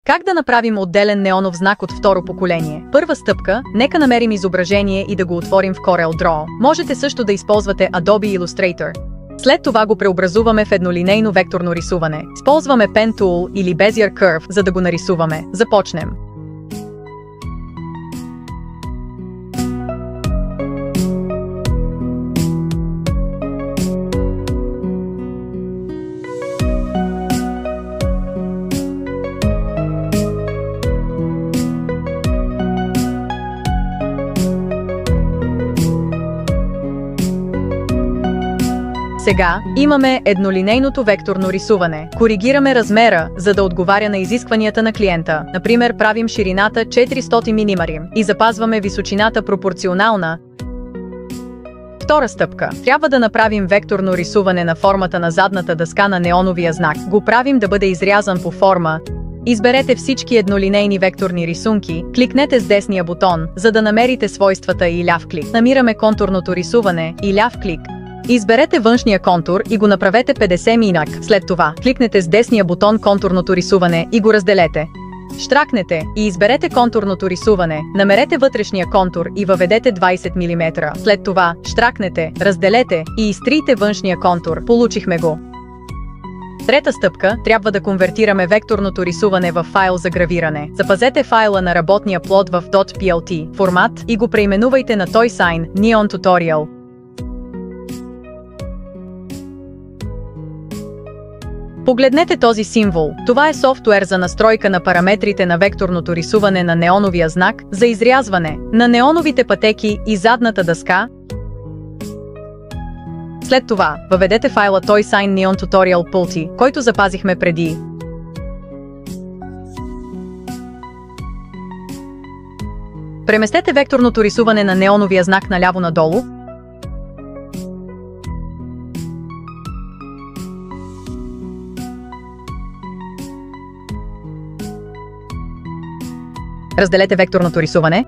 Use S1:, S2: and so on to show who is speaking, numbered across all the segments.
S1: Как да направим отделен неонов знак от второ поколение? Първа стъпка, нека намерим изображение и да го отворим в CorelDRAW. Можете също да използвате Adobe Illustrator. След това го преобразуваме в еднолинейно векторно рисуване. Използваме Pen Tool или Bezier Curve, за да го нарисуваме. Започнем. Сега имаме еднолинейното векторно рисуване. Коригираме размера, за да отговаря на изискванията на клиента. Например, правим ширината 400 мм и запазваме височината пропорционална. Втора стъпка. Трябва да направим векторно рисуване на формата на задната дъска на неоновия знак. Го правим да бъде изрязан по форма. Изберете всички еднолинейни векторни рисунки, кликнете с десния бутон, за да намерите свойствата и ляв клик. Намираме контурното рисуване и ляв клик. Изберете външния контур и го направете 50 минак. След това, кликнете с десния бутон контурното рисуване и го разделете. Щракнете и изберете контурното рисуване, намерете вътрешния контур и въведете 20 мм. След това, щракнете, разделете и изтрийте външния контур. Получихме го. Трета стъпка, трябва да конвертираме векторното рисуване в файл за гравиране. Запазете файла на работния плод в .plt формат и го преименувайте на ToySign Neon Tutorial. Погледнете този символ. Това е софтуер за настройка на параметрите на векторното рисуване на неоновия знак, за изрязване на неоновите пътеки и задната дъска. След това, въведете файла ToySign Neon Tutorial Pulti, който запазихме преди. Преместете векторното рисуване на неоновия знак наляво надолу. Разделете векторното рисуване.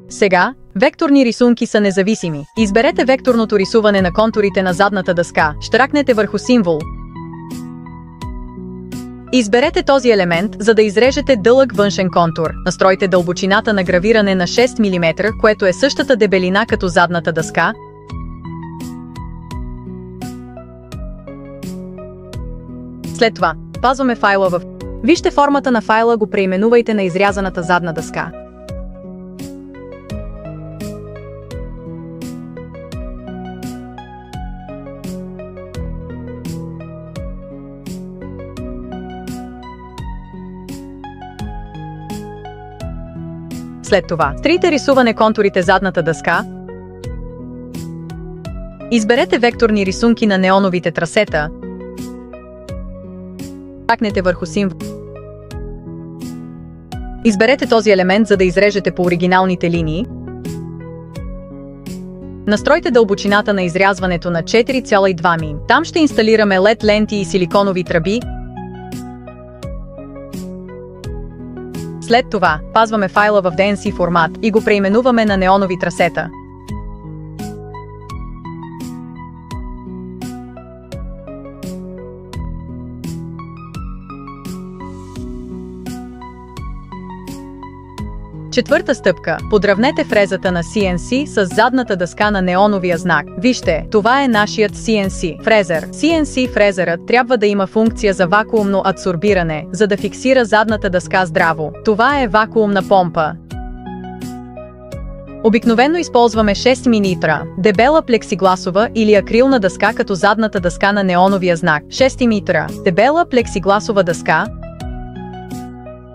S1: Сега, векторни рисунки са независими. Изберете векторното рисуване на контурите на задната дъска. Щракнете върху символ. Изберете този елемент, за да изрежете дълъг външен контур. Настройте дълбочината на гравиране на 6 мм, което е същата дебелина като задната дъска. След това, пазваме файла в... Вижте формата на файла, го преименувайте на изрязаната задна дъска. След това, трите рисуване контурите задната дъска. Изберете векторни рисунки на неоновите трасета. Кликнете върху символ. Изберете този елемент, за да изрежете по оригиналните линии. Настройте дълбочината на изрязването на 4,2 мм. Там ще инсталираме LED ленти и силиконови тръби. След това, пазваме файла в DNC формат и го преименуваме на неонови трасета. Четвърта стъпка. Подравнете фрезата на CNC с задната дъска на неоновия знак. Вижте, това е нашият CNC фрезер. CNC фрезерът трябва да има функция за вакуумно адсорбиране, за да фиксира задната дъска здраво. Това е вакуумна помпа. Обикновено използваме 6 мм, дебела плексигласова или акрилна дъска като задната дъска на неоновия знак. 6 мм, дебела плексигласова дъска.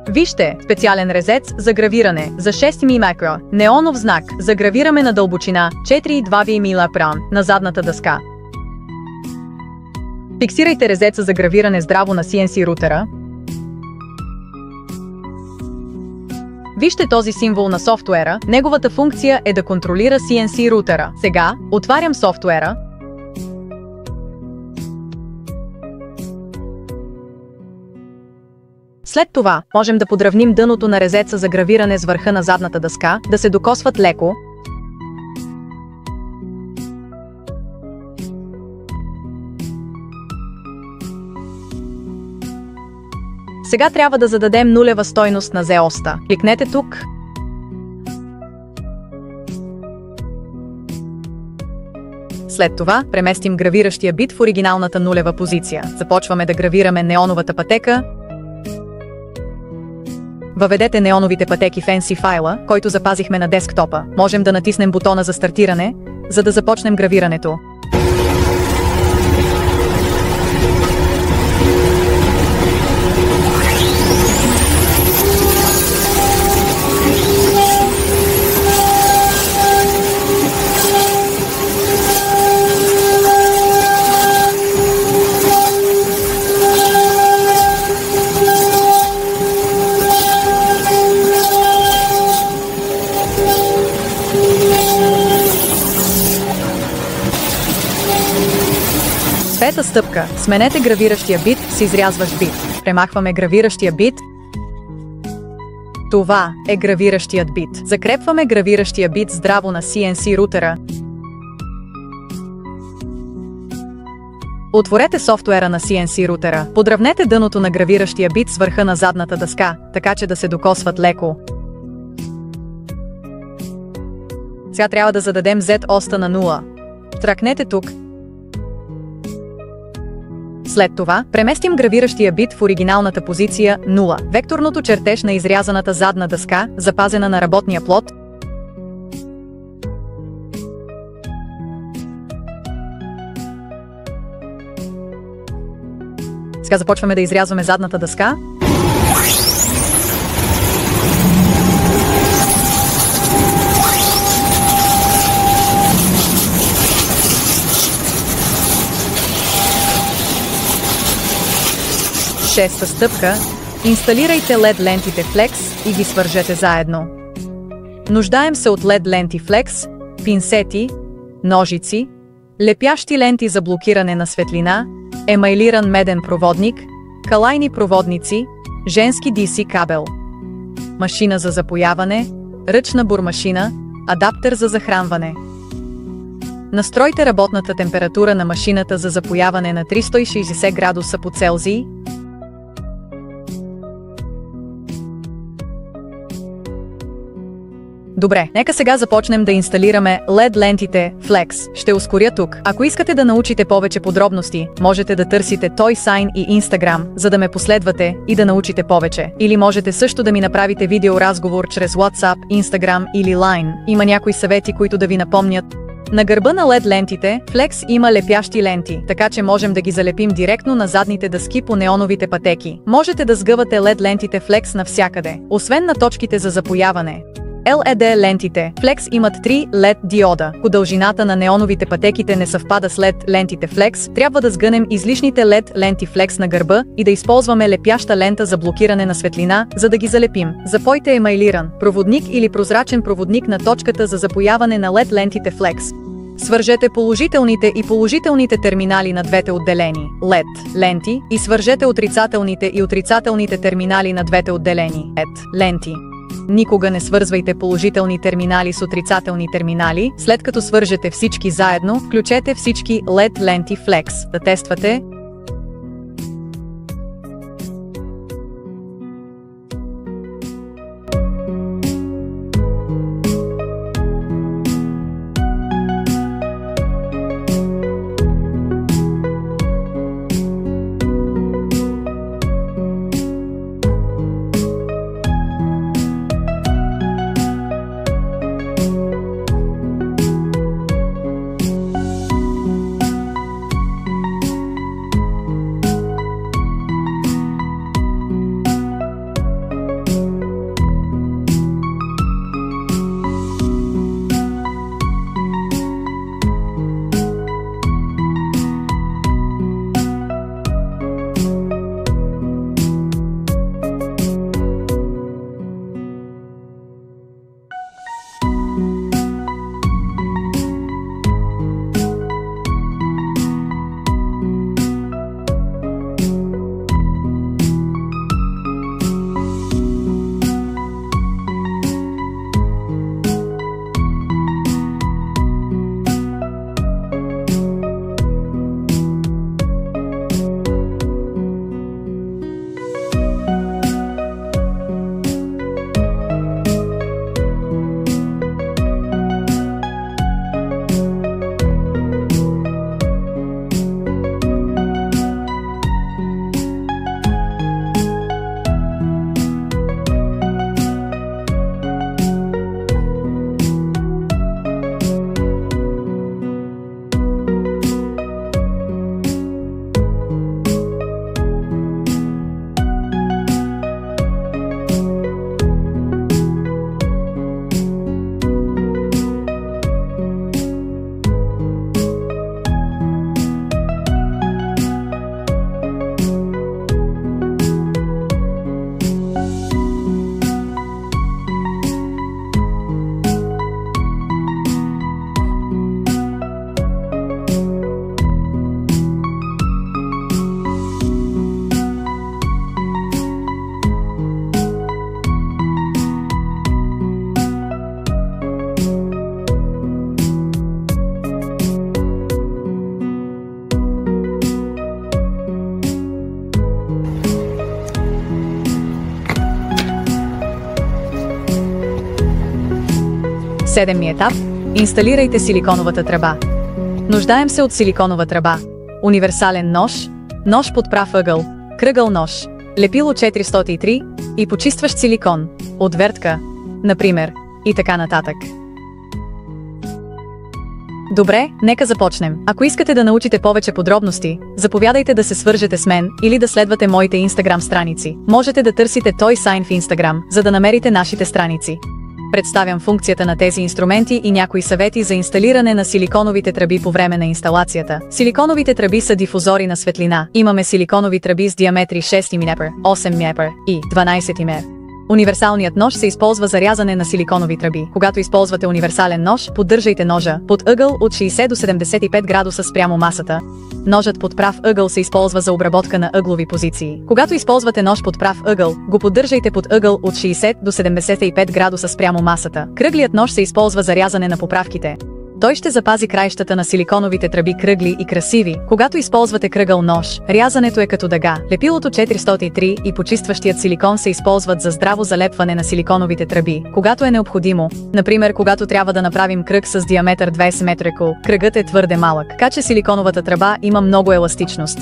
S1: Вижте, специален резец за гравиране за 6 мм, неонов знак, за гравираме на дълбочина 4,2 мм на задната дъска. Фиксирайте резеца за гравиране здраво на CNC рутера. Вижте този символ на софтуера, неговата функция е да контролира CNC рутера. Сега, отварям софтуера. След това, можем да подравним дъното на резеца за гравиране с върха на задната дъска, да се докосват леко. Сега трябва да зададем нулева стойност на Z-оста. Кликнете тук. След това преместим гравиращия бит в оригиналната нулева позиция. Започваме да гравираме неоновата пътека. Въведете неоновите пътеки в NC файла, който запазихме на десктопа. Можем да натиснем бутона за стартиране, за да започнем гравирането. Пета стъпка. Сменете гравиращия бит с изрязващ бит. Премахваме гравиращия бит. Това е гравиращият бит. Закрепваме гравиращия бит здраво на CNC рутера. Отворете софтуера на CNC рутера. Подравнете дъното на гравиращия бит с върха на задната дъска, така че да се докосват леко. Сега трябва да зададем Z-оста на 0. Тракнете тук. След това преместим гравиращия бит в оригиналната позиция 0. Векторното чертеж на изрязаната задна дъска, запазена на работния плот. Сега започваме да изрязваме задната дъска. Шеста стъпка. Инсталирайте LED лентите Flex и ги свържете заедно. Нуждаем се от LED ленти Flex, пинсети, ножици, лепящи ленти за блокиране на светлина, емайлиран меден проводник, калайни проводници, женски DC кабел, машина за запояване, ръчна бормашина, адаптер за захранване. Настройте работната температура на машината за запояване на 360 градуса по Целзий. Добре, нека сега започнем да инсталираме LED лентите Flex. Ще ускоря тук. Ако искате да научите повече подробности, можете да търсите ToySign и Instagram, за да ме последвате и да научите повече. Или можете също да ми направите видеоразговор чрез WhatsApp, Instagram или Line. Има някои съвети, които да ви напомнят. На гърба на LED лентите Flex има лепящи ленти, така че можем да ги залепим директно на задните дъски по неоновите пътеки. Можете да сгъвате LED лентите Flex навсякъде, освен на точките за запояване. LED лентите Flex имат 3 LED диода. Ако дължината на неоновите пътеките не съвпада с LED лентите Flex, трябва да сгънем излишните LED ленти Flex на гърба и да използваме лепяща лента за блокиране на светлина, за да ги залепим. Запойте емайлиран проводник или прозрачен проводник на точката за запояване на LED лентите Flex. Свържете положителните и положителните терминали на двете отделени LED ленти и свържете отрицателните и отрицателните терминали на двете отделени LED ленти. Никога не свързвайте положителни терминали с отрицателни терминали. След като свържете всички заедно, включете всички LED ленти Flex. Да тествате. Седми етап. Инсталирайте силиконовата тръба. Нуждаем се от силиконова тръба, универсален нож, нож под прав ъгъл, кръгъл нож, лепило 403 и почистващ силикон, отвертка, например, и така нататък. Добре, нека започнем. Ако искате да научите повече подробности, заповядайте да се свържете с мен или да следвате моите Instagram страници. Можете да търсите ToySign в Instagram, за да намерите нашите страници. Представям функцията на тези инструменти и някои съвети за инсталиране на силиконовите тръби по време на инсталацията. Силиконовите тръби са дифузори на светлина. Имаме силиконови тръби с диаметри 6 мм, 8 мм и 12 мм. Универсалният нож се използва за рязане на силиконови тръби. Когато използвате универсален нож, поддържайте ножа под ъгъл от 60 до 75 градуса спрямо масата. Ножът под прав ъгъл се използва за обработка на ъглови позиции. Когато използвате нож под прав ъгъл, го поддържайте под ъгъл от 60 до 75 градуса спрямо масата. Кръглият нож се използва за рязане на поправките. Той ще запази краищата на силиконовите тръби кръгли и красиви. Когато използвате кръгъл нож, рязането е като дъга. Лепилото 403 и почистващият силикон се използват за здраво залепване на силиконовите тръби, когато е необходимо. Например, когато трябва да направим кръг с диаметър 20 метра, кръгът е твърде малък, така че силиконовата тръба има много еластичност.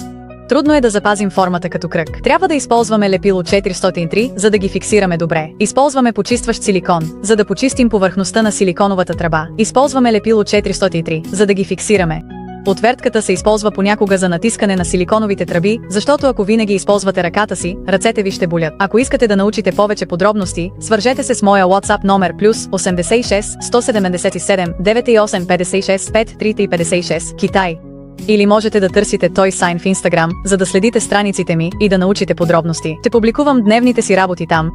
S1: Трудно е да запазим формата като кръг. Трябва да използваме лепило 403, за да ги фиксираме добре. Използваме почистващ силикон, за да почистим повърхността на силиконовата тръба. Използваме лепило 403, за да ги фиксираме. Отвертката се използва понякога за натискане на силиконовите тръби, защото ако винаги използвате ръката си, ръцете ви ще болят. Ако искате да научите повече подробности, свържете се с моя WhatsApp номер +86 177 98 56 5 356 Китай. Или можете да търсите ToySign в Instagram, за да следите страниците ми и да научите подробности. Ще публикувам дневните си работи там.